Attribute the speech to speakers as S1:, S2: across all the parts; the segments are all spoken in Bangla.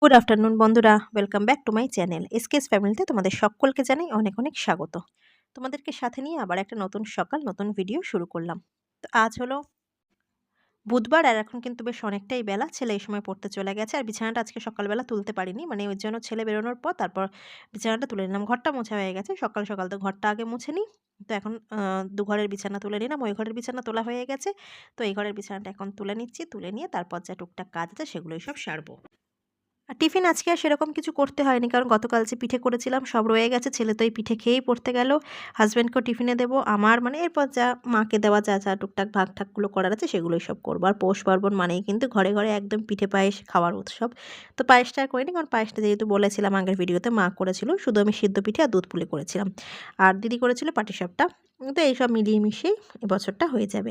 S1: গুড আফটারনুন বন্ধুরা, welcome back to my channel SKS ফ্যামিলিতে তোমাদের সকলকে জানাই অনেক অনেক স্বাগত। তোমাদেরকে সাথে নিয়ে আবার একটা নতুন সকাল নতুন ভিডিও শুরু করলাম। তো আজ হলো বুধবার আর এখন কিন্তু বেশ অনেকটাই বেলা। ছেলে এই সময় পড়তে চলে গেছে আর বিছানাটা আজকে সকালবেলা তুলতে পারিনি, মানে ওই জন্য ছেলে বেরোনোর পর তারপর বিছানাটা তুলে নিলাম। ঘরটা মোছা হয়ে গেছে, সকাল সকাল তো ঘরটা আগে মুছে নিই। তো এখন দু ঘরের বিছানা তুলে নিলাম, ওই ঘরের বিছানা তোলা হয়ে গেছে। তো এই ঘরের বিছানাটা এখন তুলে নিচ্ছি, তুলে নিয়ে তারপর যা টুকটাক কাজ আছে সেগুলোই সব সারবো। আর টিফিন আজকে আর সেরকম কিছু করতে হয়নি, কারণ গতকাল যে পিঠে করেছিলাম সব রয়ে গেছে। ছেলে তো এই পিঠে খেয়েই পড়তে গেল। হাসব্যান্ডকেও টিফিনে দেবো। আমার মানে এরপর যা মাকে দেওয়া যা যা টুকটাক ভাগ ঠাকগুলো করার আছে সেগুলোই সব করবো। আর পৌষ পার্বণ মানেই কিন্তু ঘরে ঘরে একদম পিঠে পায়েস খাওয়ার উৎসব। তো পায়েসটা আর করিনি, কারণ পায়েসটা যেহেতু বলেছিলাম আগের ভিডিওতে মা করেছিল, শুধু আমি সিদ্ধ পিঠে আর দুধ পুলি করেছিলাম। আর দিদি করেছিল পাটিসাপটা। তো এইসব মিলিয়ে মিশিয়েই এবছরটা হয়ে যাবে।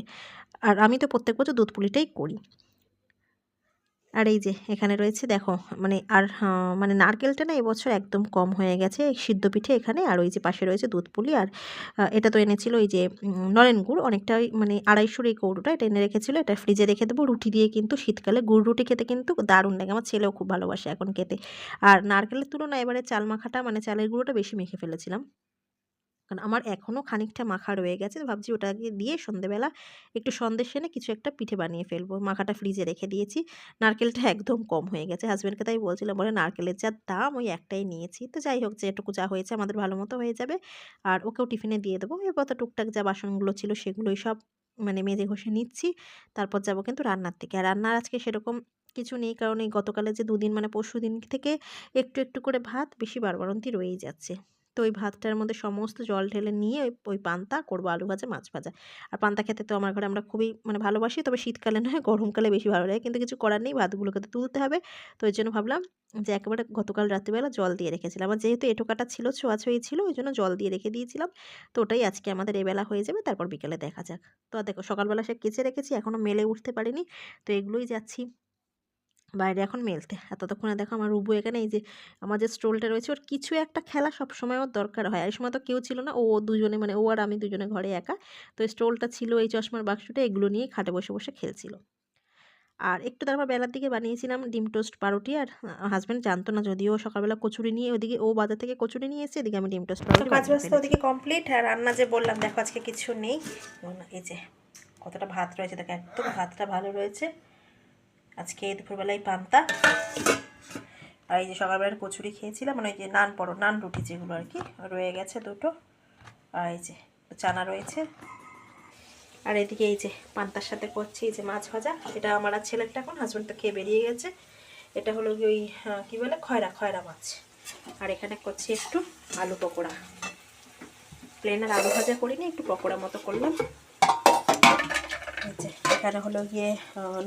S1: আর আমি তো প্রত্যেক বছর দুধ পুলিটাই করি। আর এই যে এখানে রয়েছে দেখো, মানে আর মানে নারকেলটা না এবছর একদম কম হয়ে গেছে সিদ্ধ পিঠে এখানে। আর ওই যে পাশে রয়েছে দুধ পুলি। আর এটা তো এনেছিল ওই যে নলেন গুড় অনেকটাই, মানে 250 এই কৌটোটা এটা এনে রেখেছিল। এটা ফ্রিজে রেখে দেবো। রুটি দিয়ে কিন্তু শীতকালে গুড় রুটি খেতে কিন্তু দারুণ লাগে, আমার ছেলেও খুব ভালোবাসে এখন খেতে। আর নারকেলের তুলনায় এবারে চাল মাখাটা মানে চালের গুঁড়োটা বেশি মেখে ফেলেছিলাম, কারণ আমার এখনও খানিকটা মাখা রয়ে গেছে। তো ভাবছি ওটাকে দিয়ে সন্ধেবেলা একটু সন্দেশ এনে কিছু একটা পিঠে বানিয়ে ফেলবো। মাখাটা ফ্রিজে রেখে দিয়েছি। নারকেলটা একদম কম হয়ে গেছে। হাসব্যান্ডকে তাই বলছিলাম, বলে নারকেলের যা দাম ওই একটাই নিয়েছি। তো যাই হোক, যেটুকু যা হয়েছে আমাদের ভালো মতো হয়ে যাবে। আর ওকেও টিফিনে দিয়ে দেবো। এরপর তো টুকটাক যা বাসনগুলো ছিল সেগুলোই সব মানে মেজে ঘষে নিচ্ছি। তারপর যাবো কিন্তু রান্নার দিকে। আর রান্নার আজকে সেরকম কিছু নেই, কারণ এই গতকালে যে দুদিন মানে পরশুদিন থেকে একটু একটু করে ভাত বেশি বাড়বাড়ন্তি রয়েই যাচ্ছে। তো ওই ভাতটার মধ্যে সমস্ত জল ঢেলে নিয়ে ওই পান্তা করবো, আলু ভাজা মাছ ভাজা। আর পান্তা খেতে তো আমার ঘরে আমরা খুবই মানে ভালোবাসি, তবে শীতকালে নয় গরমকালে বেশি ভালো লাগে, কিন্তু কিছু করার নেই, ভাতগুলোকে তো তুলতে হবে। তো ওই জন্য ভাবলাম যে একেবারে গতকাল রাত্রিবেলা জল দিয়ে রেখেছিলাম, আর যেহেতু এঁটো কাটা ছিল ছোঁয়াছুঁয়ি ছিল ওই জন্য জল দিয়ে রেখে দিয়েছিলাম। তো ওটাই আজকে আমাদের এবেলা হয়ে যাবে, তারপর বিকেলে দেখা যাক। তো আর দেখো সকালবেলা সে কেচে রেখেছি, এখনও মেলে উঠতে পারিনি। তো এগুলোই যাচ্ছি বাইরে এখন মেলতে। আর ততক্ষণে দেখো আমার রুবু এখানে এই যে আমার যে স্টোলটা রয়েছে, ওর কিছু একটা খেলা সবসময় ওর দরকার হয়। আর এই সময় তো কেউ ছিল না, ও দুজনে মানে ও আর আমি দুজনে ঘরে একা। তো স্টোলটা ছিল, এই চশমার বাক্সটা, এগুলো নিয়ে খাটে বসে বসে খেলছিল। আর একটু তারপর বেলার দিকে বানিয়েছিলাম ডিম টোস্ট পাউরুটি। আর হাজব্যান্ড জানতো না, যদিও সকালবেলা কচুরি নিয়ে ওদিকে ও বাজার থেকে কচুরি নিয়ে এসে, এদিকে আমি ডিম টোস্ট পাউরুটি কাজ বানিয়ে ফেলেছি। ওদিকে কমপ্লিট। আর রান্না যে বললাম দেখো আজকে কিছু নেই। এই যে কতটা ভাত রয়েছে দেখো, একদম ভাতটা ভালো রয়েছে। আজকে দুপুরবেলায় পান্তা। আর এই যে সকালবেলার কচুরি খেয়েছিলাম, মানে ওই যে নান রুটি যেগুলো আর কি রয়ে গেছে দুটো। আর এই যে চানা রয়েছে। আর এদিকে এই যে পান্তার সাথে করছি এই যে মাছ ভাজা। এটা আমার আর ছেলেটা, এখন হাজব্যান্ড তো খেয়ে বেরিয়ে গেছে। এটা হলো ওই কী বলে খয়রা মাছ। আর এখানে করছি একটু আলু পকোড়া। প্লেন আর আলু ভাজা করিনি, একটু পকোড়া মতো করলাম। এই যে এখানে হলো গিয়ে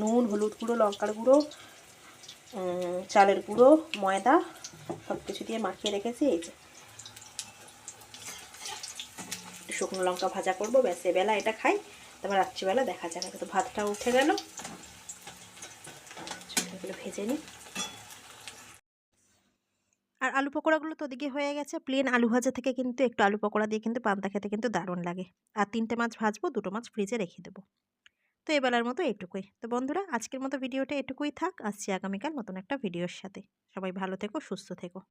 S1: নুন, হলুদ গুঁড়ো, লঙ্কার গুঁড়ো, চালের গুঁড়ো, ময়দা সব কিছু দিয়ে মাখিয়ে রেখেছি। এই যে শুকনো লঙ্কা ভাজা করবো, ব্যাস এবেলা এটা খাই, তারপর রাত্রিবেলা দেখা যাবে। তো ভাতটা উঠে গেল, এগুলো ভেজে নিই। আর আলু পকোড়াগুলো তো ওদিকে হয়ে গেছে। প্লেন আলু ভাজা থেকে কিন্তু একটু আলু পকোড়া দিয়ে কিন্তু পান্তা খেতে কিন্তু দারুণ লাগে। আর 3টে মাছ ভাজবো, 2টো মাছ ফ্রিজে রেখে দেবো। তো এবেলার মতো এটুকুই। তো বন্ধুরা আজকের মতো ভিডিওটা এটুকুই থাক। আসছি আগামীকাল নতুন একটা ভিডিওর সাথে। সবাই ভালো থেকো, সুস্থ থেকো।